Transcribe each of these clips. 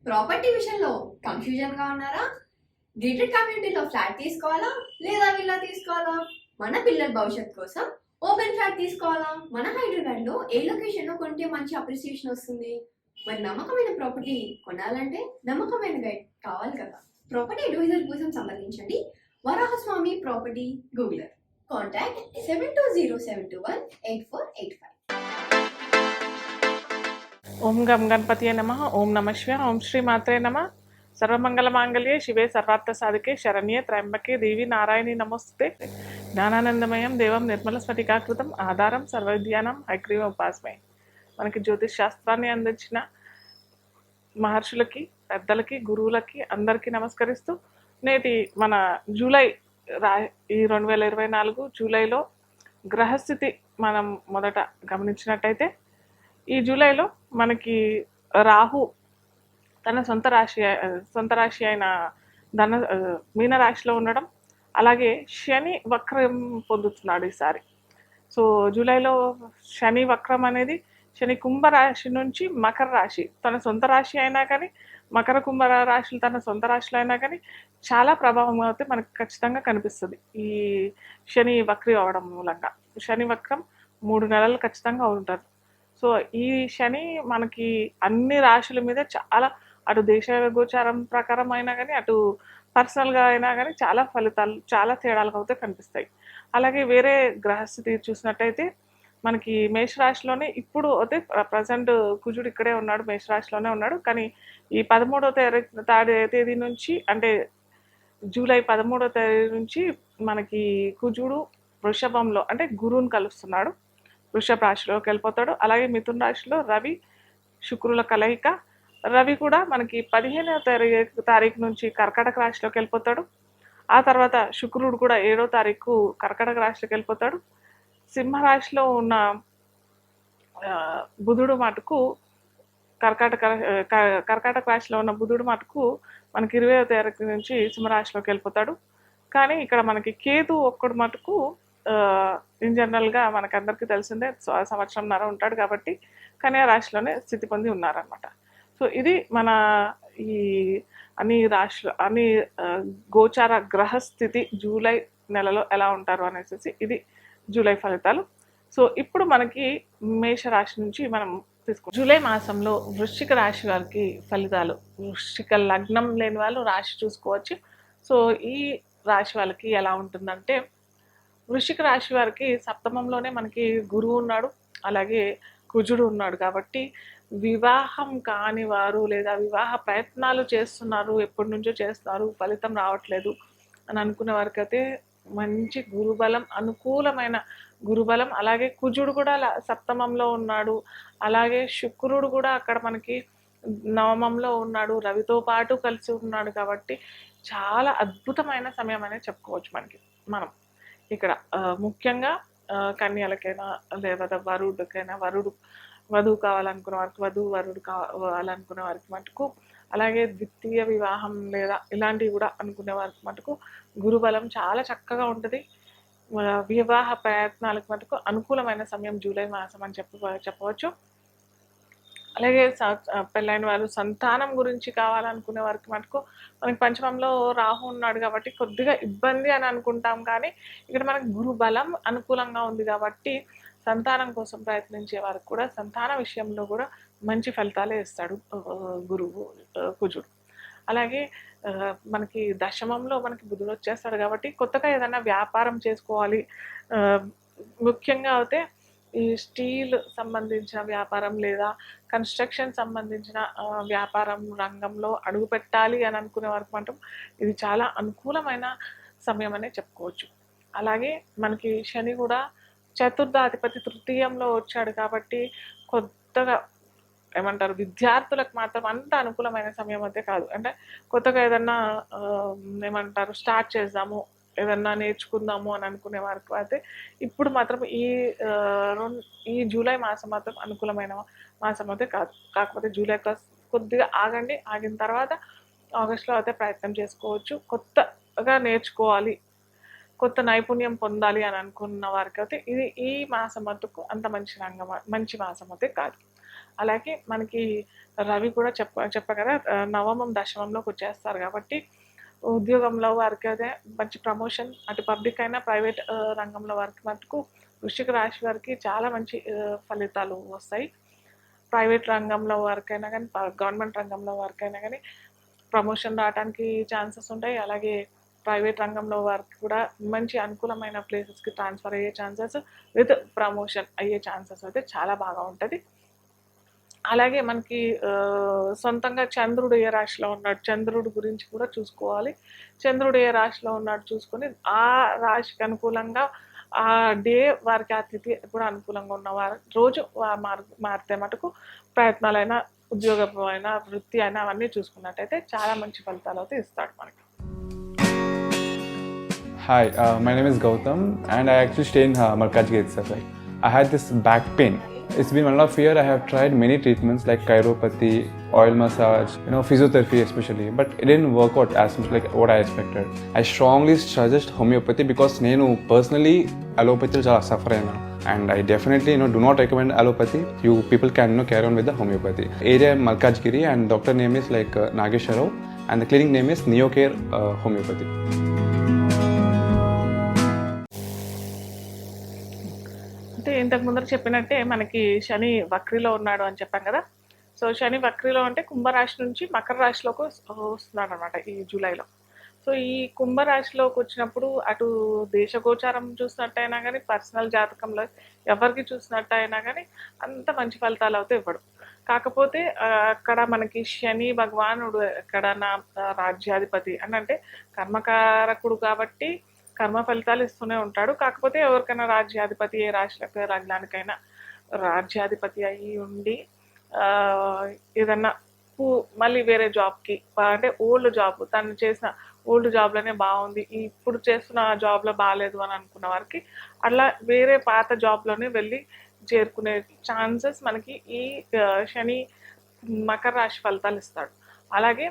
Property విషయంలో కన్ఫ్యూజన్గా ఉన్నారా? Gated కమ్యూనిటీలో ఫ్లాట్ తీసుకోవాలా లేదా విల్లా తీసుకోవాలా? మన పిల్లల భవిష్యత్ కోసం ఓపెన్ ఫ్లాట్ తీసుకోవాలా? మన హైదరాబాద్లో ఏ లొకేషన్లో కొంటే మంచి అప్రిసియేషన్ వస్తుంది? మరి నమ్మకమైన ప్రాపర్టీ కొనాలంటే నమ్మకమైన గైడ్ కావాలి కదా. ప్రాపర్టీ అడ్వైజర్ కోసం సంప్రదించండి వరాహస్వామి ప్రాపర్టీ గూగులర్. కాంటాక్ట్ 7207218485. ఓం గం గణపతియే నమః. ఓం నమ శివాయ. ఓం శ్రీ మాత్రే నమః. సర్వమంగళమాంగళ్యే శివే సర్వార్థ సాధికే శరణ్యే త్రయంబకే దేవి నారాయణి నమోస్తుతే. జ్ఞానానందమయం దేవం నిర్మల స్ఫటికాకృతం ఆధారం సర్వవిద్యానం హైగ్రీవ ఉపాస్మై. మనకి జ్యోతిష్ శాస్త్రాన్ని అందించిన మహర్షులకి, పెద్దలకి, గురువులకి అందరికీ నమస్కరిస్తూ నేటి మన ఈ 2024 జూలైలో గ్రహస్థితి మనం మొదట గమనించినట్టయితే ఈ జూలైలో మనకి రాహు తన సొంత రాశి అయిన మీనరాశిలో ఉండడం, అలాగే శని వక్రం పొందుతున్నాడు ఈసారి. సో జూలైలో శని వక్రం అనేది శని కుంభరాశి నుంచి మకర రాశి, తన సొంత రాశి అయినా కానీ మకర కుంభ రాశులు తన సొంత రాశిలో అయినా కానీ చాలా ప్రభావం అయితే మనకు ఖచ్చితంగా కనిపిస్తుంది ఈ శని వక్రి అవడం మూలంగా. శని వక్రం 3 నెలలు ఖచ్చితంగా ఉంటారు. సో ఈ శని మనకి అన్ని రాశుల మీద చాలా, అటు దేశ గోచారం ప్రకారం అయినా కానీ అటు పర్సనల్గా అయినా కానీ చాలా ఫలితాలు, చాలా తేడాలు అయితే కనిపిస్తాయి. అలాగే వేరే గ్రహస్థితి చూసినట్టయితే మనకి మేషరాశిలోనే ఇప్పుడు అయితే ప్రజెంట్ కుజుడు ఇక్కడే ఉన్నాడు, మేషరాశిలోనే ఉన్నాడు. కానీ ఈ 13వ తేదీ నుంచి, అంటే జూలై 13వ తేదీ నుంచి మనకి కుజుడు వృషభంలో అంటే గురువుని కలుస్తున్నాడు, వృషభ రాశిలోకి వెళ్ళిపోతాడు. అలాగే మిథున రాశిలో రవి శుక్రుల కలయిక. రవి కూడా మనకి 15వ తారీఖు నుంచి కర్కాటక రాశిలోకి వెళ్ళిపోతాడు. ఆ తర్వాత శుక్రుడు కూడా 7వ తారీఖు కర్కాటక రాశిలోకి వెళ్ళిపోతాడు. సింహరాశిలో ఉన్న బుధుడు మటుకు కర్కాటక రాశిలో ఉన్న బుధుడు మటుకు మనకి 20వ తారీఖు నుంచి సింహరాశిలోకి వెళ్ళిపోతాడు. కానీ ఇక్కడ మనకి కేతు ఒక్కడు మటుకు ఇన్ జనరల్గా మనకు అందరికీ తెలిసిందే సంవత్సరంన్నర ఉంటాడు కాబట్టి కన్యా రాశిలోనే స్థితి పొంది ఉన్నారనమాట. సో ఇది మన ఈ అన్ని గోచార గ్రహస్థితి జూలై నెలలో ఎలా ఉంటారు అనేసి ఇది జూలై ఫలితాలు. సో ఇప్పుడు మనకి మేషరాశి నుంచి మనం తీసుకో జూలై మాసంలో వృశ్చిక రాశి వారికి ఫలితాలు. వృశ్చిక లగ్నం లేని వాళ్ళు రాశి చూసుకోవచ్చు. సో ఈ రాశి వాళ్ళకి ఎలా ఉంటుందంటే, వృశ్చిక రాశి వారికి సప్తమంలోనే మనకి గురువు ఉన్నాడు, అలాగే కుజుడు ఉన్నాడు. కాబట్టి వివాహం కాని వారు లేదా వివాహ ప్రయత్నాలు చేస్తున్నారు, ఎప్పటి నుంచో చేస్తున్నారు, ఫలితం రావట్లేదు అని అనుకునే వారికి అయితే మంచి గురుబలం, అనుకూలమైన గురుబలం. అలాగే కుజుడు కూడా సప్తమంలో ఉన్నాడు, అలాగే శుక్రుడు కూడా అక్కడ మనకి నవమంలో ఉన్నాడు, రవితో పాటు కలిసి ఉన్నాడు. కాబట్టి చాలా అద్భుతమైన సమయం అనేది చెప్పుకోవచ్చు మనం ఇక్కడ. ముఖ్యంగా కన్యలకైనా లేదా వరుడికైనా, వధువు కావాలనుకున్న వారికి వరుడు కావాలనుకునే వారికి మటుకు, అలాగే ద్వితీయ వివాహం లేదా ఇలాంటివి కూడా అనుకునే వారికి మటుకు గురుబలం చాలా చక్కగా ఉంటుంది. వివాహ ప్రయత్నాలకు మటుకు అనుకూలమైన సమయం జూలై మాసం అని చెప్పవచ్చు. అలాగే పెళ్ళైన వారు సంతానం గురించి కావాలనుకునే వారికి మటుకు మనకి పంచమంలో రాహు ఉన్నాడు కాబట్టి కొద్దిగా ఇబ్బంది అని అనుకుంటాం. కానీ ఇక్కడ మనకి గురు బలం అనుకూలంగా ఉంది కాబట్టి సంతానం కోసం ప్రయత్నించే వారికి కూడా సంతాన విషయంలో కూడా మంచి ఫలితాలే ఇస్తాడు గురువు కుజుడు. అలాగే మనకి దశమంలో మనకి బుధుడు వచ్చేస్తాడు కాబట్టి కొత్తగా ఏదైనా వ్యాపారం చేసుకోవాలి, ముఖ్యంగా అయితే ఈ స్టీల్ సంబంధించిన వ్యాపారం లేదా కన్స్ట్రక్షన్ సంబంధించిన వ్యాపారం రంగంలో అడుగు పెట్టాలి అని అనుకునే వరకు మాత్రం ఇది చాలా అనుకూలమైన సమయం అనే చెప్పుకోవచ్చు. అలాగే మనకి శని కూడా చతుర్థాధిపతి తృతీయంలో వచ్చాడు కాబట్టి కొత్తగా ఏమంటారు, విద్యార్థులకు మాత్రం అంత అనుకూలమైన సమయం అయితే కాదు. అంటే కొత్తగా ఏదన్నా ఏమంటారు స్టార్ట్ చేద్దాము, ఏదన్నా నేర్చుకుందాము అని అనుకునే వారికి అయితే ఇప్పుడు మాత్రం ఈ జూలై మాసం మాత్రం అనుకూలమైన మాసం అయితే కాదు. కాకపోతే జూలై కొద్దిగా ఆగండి, ఆగిన తర్వాత ఆగస్టులో అయితే ప్రయత్నం చేసుకోవచ్చు. కొత్తగా నేర్చుకోవాలి, కొత్త నైపుణ్యం పొందాలి అని అనుకున్న వారికి అయితే ఈ మాసం మటుకు అంత మంచి మాసం అయితే కాదు. అలాగే మనకి రవి కూడా చెప్పా కదా నవమం దశమంలోకి వచ్చేస్తారు కాబట్టి ఉద్యోగంలో వారికి అదే మంచి ప్రమోషన్, అటు పబ్లిక్ అయినా ప్రైవేట్ రంగంలో వారికి మటుకు వృశ్చిక రాశి వారికి చాలా మంచి ఫలితాలు వస్తాయి. ప్రైవేట్ రంగంలో వారికైనా కానీ గవర్నమెంట్ రంగంలో వారికైనా కానీ ప్రమోషన్ రావడానికి ఛాన్సెస్ ఉంటాయి. అలాగే ప్రైవేట్ రంగంలో వారికి కూడా మంచి అనుకూలమైన ప్లేసెస్కి ట్రాన్స్ఫర్ అయ్యే ఛాన్సెస్ విత్ ప్రమోషన్ అయ్యే ఛాన్సెస్ అయితే చాలా బాగా ఉంటుంది. అలాగే మనకి సొంతంగా చంద్రుడు ఏ రాశిలో ఉన్నాడు, చంద్రుడు గురించి కూడా చూసుకోవాలి. చంద్రుడు ఏ రాశిలో ఉన్నాడు చూసుకొని ఆ రాశికి అనుకూలంగా ఆ డే వారికి ఆ తిథి కూడా అనుకూలంగా ఉన్నవారు రోజు మారితే మటుకు ప్రయత్నాలైనా ఉద్యోగమైనా వృత్తి అయినా అవన్నీ చూసుకున్నట్టయితే చాలా మంచి ఫలితాలు అయితే ఇస్తాడు మనకి. Hi, my name is Gautam and I actually stay in Malkajgiri itself. Like, I had this back pain. It's been 1.5 years. I have tried many treatments like chiropathy, oil massage, physiotherapy especially, but it didn't work out as much like what I expected. I strongly suggest homeopathy because nenu personally allopathy chala suffer aina, and I definitely do not recommend allopathy. You people can carry on with the homeopathy. Area Malkajgiri and doctor name is like Nageswar Rao and the clinic name is Neocare Homeopathy. అంటే ఇంతకు ముందర చెప్పినట్టే మనకి శని వక్రిలో ఉన్నాడు అని చెప్పాం కదా. So శని వక్రిలో అంటే కుంభరాశి నుంచి మకర రాశిలోకి వస్తున్నాడు అనమాట ఈ జూలైలో. సో ఈ కుంభరాశిలోకి వచ్చినప్పుడు అటు దేశగోచారం చూసినట్టయినా కానీ పర్సనల్ జాతకంలో ఎవరికి చూసినట్టయినా కానీ అంత మంచి ఫలితాలు అయితే ఇవ్వడు. కాకపోతే అక్కడ మనకి శని భగవానుడు ఎక్కడ నా రాజ్యాధిపతి అని అంటే కర్మకారకుడు కాబట్టి కర్మ ఫలితాలు ఇస్తూనే ఉంటాడు. కాకపోతే ఎవరికైనా రాజ్యాధిపతి ఏ రాశిలకు లగ్నానికైనా రాజ్యాధిపతి అయ్యి ఉండి ఏదన్నా మళ్ళీ వేరే జాబ్కి అంటే ఓల్డ్ జాబ్ తను చేసిన ఓల్డ్ జాబ్లోనే బాగుంది, ఇప్పుడు చేస్తున్న జాబ్లో బాగాలేదు అని అనుకున్న వారికి అట్లా వేరే పాత జాబ్లోనే వెళ్ళి చేరుకునే ఛాన్సెస్ మనకి ఈ శని మకర రాశి ఫలితాలు ఇస్తాడు. అలాగే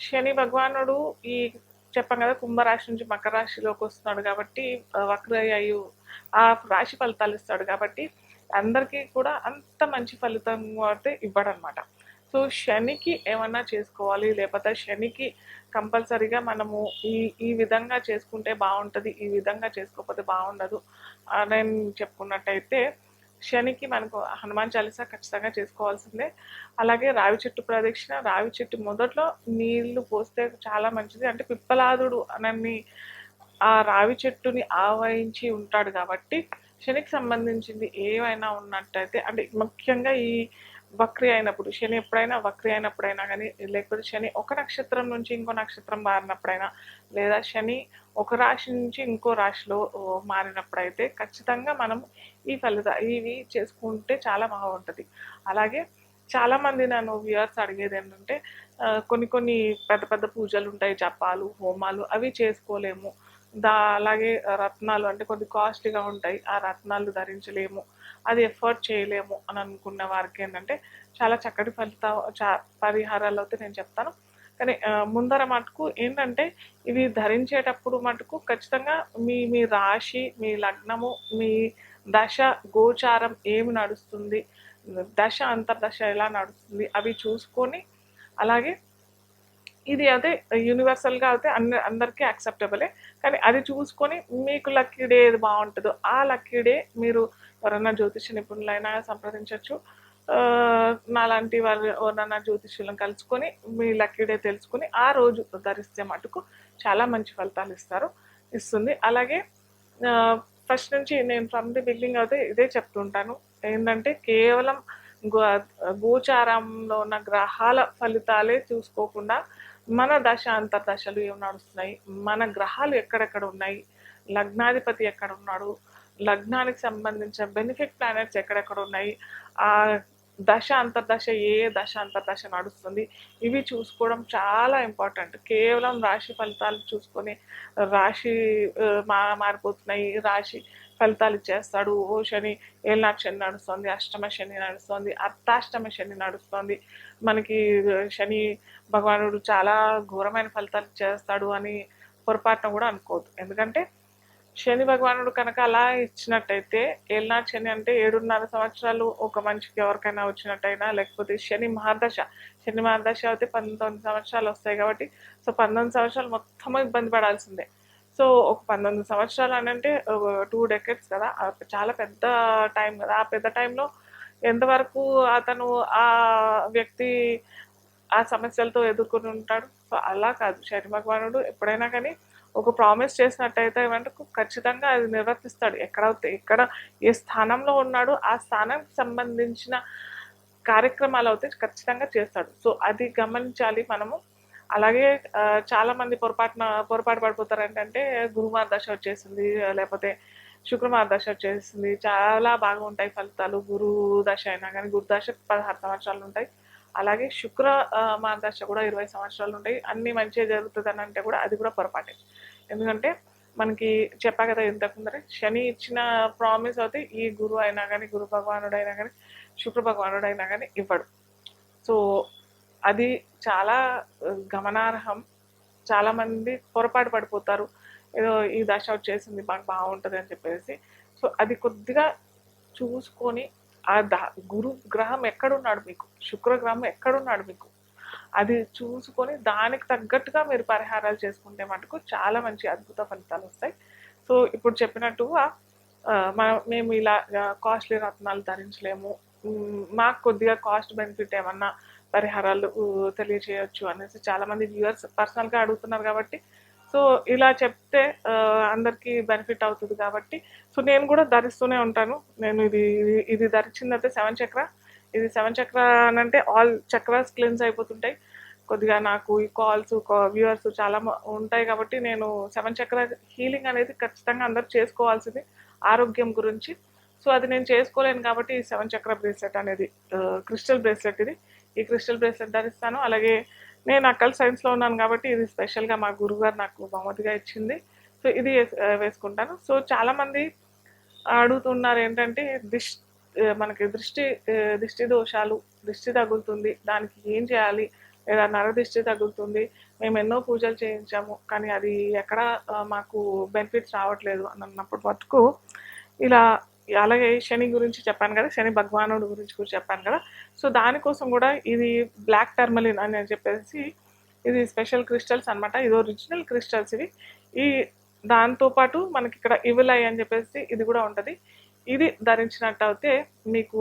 శని భగవానుడు ఈ చెప్పాం కదా కుంభరాశి నుంచి మకర రాశిలోకి వస్తున్నాడు కాబట్టి వక్రయ్యు ఆ రాశి ఫలితాలు ఇస్తాడు కాబట్టి అందరికీ కూడా అంత మంచి ఫలితం అయితే ఇవ్వడనమాట. సో శనికి ఏమన్నా చేసుకోవాలి, లేకపోతే శనికి కంపల్సరీగా మనము ఈ విధంగా చేసుకుంటే బాగుంటుంది, ఈ విధంగా చేసుకోకపోతే బాగుండదు అని చెప్పుకున్నట్టయితే శనికి మనకు హనుమాన్ చాలీసా ఖచ్చితంగా చేసుకోవాల్సిందే. అలాగే రావి చెట్టు ప్రదక్షిణ, రావి చెట్టు మొదట్లో నీళ్లు పోస్తే చాలా మంచిది. అంటే పిప్పలాదుడు అనని ఆ రావి చెట్టుని ఆవహించి ఉంటాడు కాబట్టి శనికి సంబంధించింది ఏమైనా ఉన్నట్టయితే అంటే ముఖ్యంగా ఈ వక్రి అయినప్పుడు శని ఎప్పుడైనా వక్రి అయినప్పుడైనా కానీ లేకపోతే శని ఒక నక్షత్రం నుంచి ఇంకో నక్షత్రం మారినప్పుడైనా లేదా శని ఒక రాశి నుంచి ఇంకో రాశిలో మారినప్పుడైతే ఖచ్చితంగా మనం ఇవి చేసుకుంటే చాలా బాగుంటుంది. అలాగే చాలామంది నన్ను వ్యూవర్స్ అడిగేది ఏంటంటే కొన్ని పెద్ద పెద్ద పూజలు ఉంటాయి, జపాలు హోమాలు అవి చేసుకోలేము, అలాగే రత్నాలు అంటే కొద్ది కాస్ట్లీగా ఉంటాయి, ఆ రత్నాలు ధరించలేము, అది ఎఫర్ట్ చేయలేము అని అనుకున్న వారికి ఏంటంటే చాలా చక్కటి పరిహారాలు అయితే నేను చెప్తాను. కానీ ముందర మటుకు ఏంటంటే ఇవి ధరించేటప్పుడు మటుకు ఖచ్చితంగా మీ రాశి, మీ లగ్నము, మీ దశ గోచారం ఏమి నడుస్తుంది, దశ అంతర్దశ ఎలా నడుస్తుంది అవి చూసుకొని, అలాగే ఇది అదే యూనివర్సల్గా అయితే అందరికీ యాక్సెప్టబులే, కానీ అది చూసుకొని మీకు లక్కీ డే ఏది బాగుంటుందో ఆ లక్కీ డే మీరు ఎవరన్నా జ్యోతిష నిపుణులైనా సంప్రదించవచ్చు. నాలాంటి వారు ఎవరన్నా జ్యోతిష్యులను కలుసుకొని మీ లక్కీ డే తెలుసుకొని ఆ రోజు ధరిస్తే మటుకు చాలా మంచి ఫలితాలు ఇస్తుంది. అలాగే ఫస్ట్ నుంచి నేను ఫ్రమ్ ది బిగినింగ్ అయితే ఇదే చెప్తుంటాను, ఏంటంటే కేవలం గోచారంలో ఉన్న గ్రహాల ఫలితాలే చూసుకోకుండా మన దశ అంతర్దశలు ఏమి నడుస్తున్నాయి, మన గ్రహాలు ఎక్కడెక్కడ ఉన్నాయి, లగ్నాధిపతి ఎక్కడ ఉన్నాడు, లగ్నానికి సంబంధించిన బెనిఫిట్ ప్లానెట్స్ ఎక్కడెక్కడ ఉన్నాయి, ఆ దశ అంతర్దశ ఏ దశ అంతర్దశ నడుస్తుంది ఇవి చూసుకోవడం చాలా ఇంపార్టెంట్. కేవలం రాశి ఫలితాలు చూసుకొని రాశి మారిపోతున్నాయి, రాశి ఫలితాలు ఇచ్చేస్తాడు, ఓ శని ఏళ్ళనాటి శని నడుస్తుంది, అష్టమ శని నడుస్తుంది, అర్ధాష్టమ శని నడుస్తుంది, మనకి శని భగవానుడు చాలా ఘోరమైన ఫలితాలు ఇచ్చేస్తాడు అని పొరపాటున కూడా అనుకోవద్దు. ఎందుకంటే శని భగవానుడు కనుక అలా ఇచ్చినట్టయితే, ఏలినాటి శని అంటే 7.5 సంవత్సరాలు ఒక మనిషికి ఎవరికైనా వచ్చినట్టయినా, లేకపోతే శని మహాదశ అయితే 19 సంవత్సరాలు వస్తాయి కాబట్టి, సో 19 సంవత్సరాలు మొత్తం ఇబ్బంది పడాల్సిందే. సో ఒక 19 సంవత్సరాలు అని అంటే 2 డెకెట్స్ కదా, చాలా పెద్ద టైం కదా. ఆ పెద్ద టైంలో ఎంతవరకు అతను ఆ వ్యక్తి ఆ సమస్యలతో ఎదుర్కొని ఉంటాడు. సో అలా కాదు, శని భగవానుడు ఎప్పుడైనా కానీ ఒక ప్రామిస్ చేసినట్టయితే మటుకు ఖచ్చితంగా అది నిర్వర్తిస్తాడు. ఎక్కడ ఏ స్థానంలో ఉన్నాడో ఆ స్థానానికి సంబంధించిన కార్యక్రమాలు అయితే ఖచ్చితంగా చేస్తాడు. సో అది గమనించాలి మనము. అలాగే చాలా మంది పొరపాటు పడిపోతారు ఏంటంటే, గురువార దశ వచ్చేసింది, లేకపోతే శుక్రవార దశ వచ్చేసింది, చాలా బాగా ఉంటాయి ఫలితాలు. గురు దశ అయినా కానీ, గురు దశ 16 సంవత్సరాలు ఉంటాయి. అలాగే మార్గదర్శ కూడా 20 సంవత్సరాలు ఉంటాయి. అన్ని మంచిగా జరుగుతుంది అని అంటే కూడా అది కూడా పొరపాటే. ఎందుకంటే మనకి చెప్పా కదా ఇంతకుముందరే, శని ఇచ్చిన ప్రామిస్ అయితే ఈ గురువు అయినా కానీ, గురు భగవానుడు అయినా కానీ, శుక్ర భగవానుడు అయినా కానీ ఇవ్వడు. సో అది చాలా గమనార్హం. చాలామంది పొరపాటు పడిపోతారు, ఏదో ఈ దశ వచ్చేసింది మాకు బాగుంటుంది అని చెప్పేసి. సో అది కొద్దిగా చూసుకొని, ఆ గురు గ్రహం ఎక్కడున్నాడు మీకు, శుక్రగ్రహం ఎక్కడున్నాడు మీకు, అది చూసుకొని దానికి తగ్గట్టుగా మీరు పరిహారాలు చేసుకుంటే మటుకు చాలా మంచి అద్భుత ఫలితాలు వస్తాయి. సో ఇప్పుడు చెప్పినట్టుగా మేము ఇలా కాస్ట్లీ రత్నాలు ధరించలేము, మాకు కొద్దిగా కాస్ట్ బెనిఫిట్ ఏమన్నా పరిహారాలు తెలియచేయచ్చు అనేసి చాలామంది వ్యూవర్స్ పర్సనల్గా అడుగుతున్నారు కాబట్టి, సో ఇలా చెప్తే అందరికీ బెనిఫిట్ అవుతుంది కాబట్టి, సో నేను కూడా ధరిస్తూనే ఉంటాను. నేను ఇది ధరించిందైతే 7 చక్ర. ఇది 7 చక్ర అని అంటే ఆల్ చక్రాస్ క్లీన్స్ అయిపోతుంటాయి. కొద్దిగా నాకు ఈ కాల్స్ వ్యూవర్స్ చాలా ఉంటాయి కాబట్టి, నేను 7 చక్ర హీలింగ్ అనేది ఖచ్చితంగా అందరూ చేసుకోవాల్సింది ఆరోగ్యం గురించి. సో అది నేను చేసుకోలేను కాబట్టి ఈ 7 చక్ర బ్రేస్లెట్ అనేది క్రిస్టల్ బ్రేస్లెట్, ఈ క్రిస్టల్ బ్రేస్లెట్ ధరిస్తాను. అలాగే నేను అక్కల్ సైన్స్లో ఉన్నాను కాబట్టి ఇది స్పెషల్గా మా గురుగారు నాకు బహుమతిగా ఇచ్చింది. సో ఇది వేసుకుంటాను. సో చాలామంది అడుగుతున్నారు ఏంటంటే, మనకి దృష్టి దోషాలు, దృష్టి తగులుతుంది, దానికి ఏం చేయాలి, లేదా నరదృష్టి తగులుతుంది, మేము ఎన్నో పూజలు చేయించాము కానీ అది ఎక్కడ మాకు బెనిఫిట్స్ రావట్లేదు అని అన్నప్పుడు మటుకు ఇలా. అలాగే శని గురించి చెప్పాను కదా, శని భగవానుడు గురించి కూడా చెప్పాను కదా. సో దానికోసం కూడా ఇది బ్లాక్ టర్మలిన్ అని చెప్పేసి, ఇది స్పెషల్ క్రిస్టల్స్ అనమాట. ఇది ఒరిజినల్ క్రిస్టల్స్ ఇవి. ఈ దాంతోపాటు మనకి ఇక్కడ ఇవిలై అని చెప్పేసి ఇది కూడా ఉంటుంది. ఇది ధరించినట్టు అయితే మీకు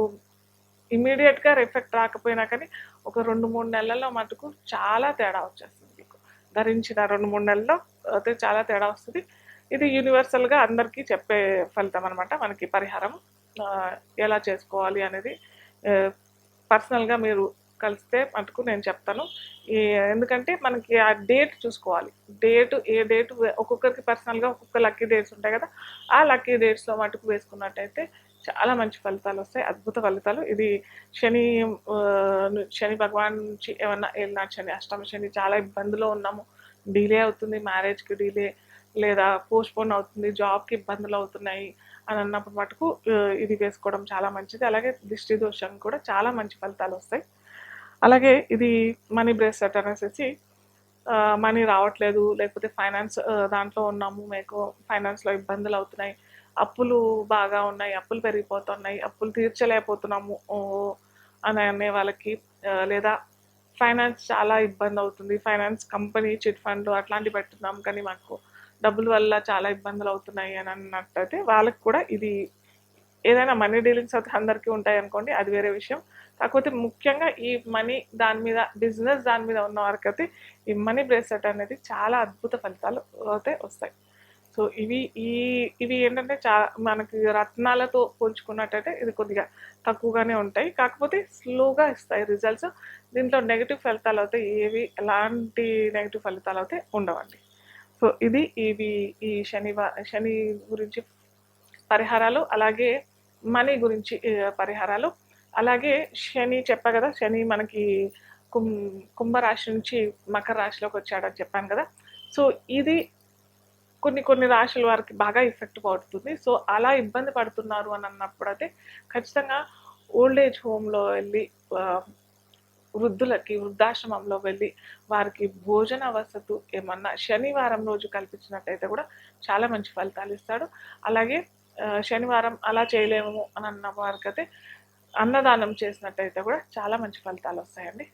ఇమీడియట్గా ఎఫెక్ట్ రాకపోయినా కానీ ఒక 2-3 నెలల్లో మటుకు చాలా తేడా వచ్చేస్తుంది. మీకు ధరించిన 2-3 నెలల్లో అయితే చాలా తేడా వస్తుంది. ఇది యూనివర్సల్గా అందరికీ చెప్పే ఫలితం అనమాట. మనకి పరిహారం ఎలా చేసుకోవాలి అనేది పర్సనల్గా మీరు కలిస్తే మటుకు నేను చెప్తాను. ఎందుకంటే మనకి ఆ డేట్ చూసుకోవాలి, ఏ డేట్ ఒక్కొక్కరికి పర్సనల్గా ఒక్కొక్క లక్కీ డేట్స్ ఉంటాయి కదా, ఆ లక్కీ డేట్స్లో మటుకు వేసుకున్నట్టయితే చాలా మంచి ఫలితాలు వస్తాయి, అద్భుత ఫలితాలు. ఇది శని భగవాన్ నుంచి ఏమన్నా ఏలినాటి శని, అష్టమ శని, చాలా ఇబ్బందులో ఉన్నాము, డిలే అవుతుంది, మ్యారేజ్కి డిలే లేదా పోస్ట్పోన్ అవుతుంది, జాబ్కి ఇబ్బందులు అవుతున్నాయి అని అన్నప్పుడు మటుకు ఇది వేసుకోవడం చాలా మంచిది. అలాగే దిష్టి దోషం కూడా చాలా మంచి ఫలితాలు వస్తాయి. అలాగే ఇది మనీ బ్రేస్లెట్ అనేసి, మనీ రావట్లేదు, లేకపోతే ఫైనాన్స్ దాంట్లో ఉన్నాము, మీకు ఫైనాన్స్లో ఇబ్బందులు అవుతున్నాయి, అప్పులు బాగా ఉన్నాయి, అప్పులు పెరిగిపోతున్నాయి, అప్పులు తీర్చలేకపోతున్నాము అని అనే వాళ్ళకి, లేదా ఫైనాన్స్ చాలా ఇబ్బంది అవుతుంది, ఫైనాన్స్ కంపెనీ చిట్ ఫండ్ అట్లాంటివి పెట్టున్నాం కానీ మాకు డబ్బుల వల్ల చాలా ఇబ్బందులు అవుతున్నాయి అని అన్నట్టయితే వాళ్ళకి కూడా ఇది, ఏదైనా మనీ డీలింగ్స్ అయితే అందరికీ ఉంటాయి అనుకోండి, అది వేరే విషయం. కాకపోతే ముఖ్యంగా ఈ మనీ దాని మీద, బిజినెస్ దాని మీద ఉన్న వారికి అయితే ఈ మనీ బ్రేస్లెట్ అనేది చాలా అద్భుత ఫలితాలు అయితే వస్తాయి. సో ఇవి ఏంటంటే మనకి రత్నాలతో పోల్చుకున్నట్టయితే ఇది కొద్దిగా తక్కువగానే ఉంటాయి, కాకపోతే స్లోగా ఇస్తాయి రిజల్ట్స్. దీంట్లో నెగిటివ్ ఫలితాలు అయితే ఎలాంటి నెగిటివ్ ఫలితాలు అయితే ఉండవండి. సో ఈ శని గురించి పరిహారాలు, అలాగే మనీ గురించి పరిహారాలు. అలాగే శని చెప్పా కదా, శని మనకి కుంభరాశి నుంచి మకర రాశిలోకి వచ్చాడని చెప్పాను కదా. సో ఇది కొన్ని రాశుల వారికి బాగా ఎఫెక్ట్ పడుతుంది. సో అలా ఇబ్బంది పడుతున్నారు అని అన్నప్పుడు అయితే ఖచ్చితంగా ఓల్డ్ ఏజ్ హోమ్లో వెళ్ళి వృద్ధులకి వృద్ధాశ్రమంలో వెళ్ళి వారికి భోజన వసతు ఏమన్నా శనివారం రోజు కల్పించినట్టయితే కూడా చాలా మంచి ఫలితాలు ఇస్తాడు. అలాగే శనివారం అలా చేయలేము అని అన్న వారికైతే అన్నదానం చేసినట్టయితే కూడా చాలా మంచి ఫలితాలు వస్తాయండి.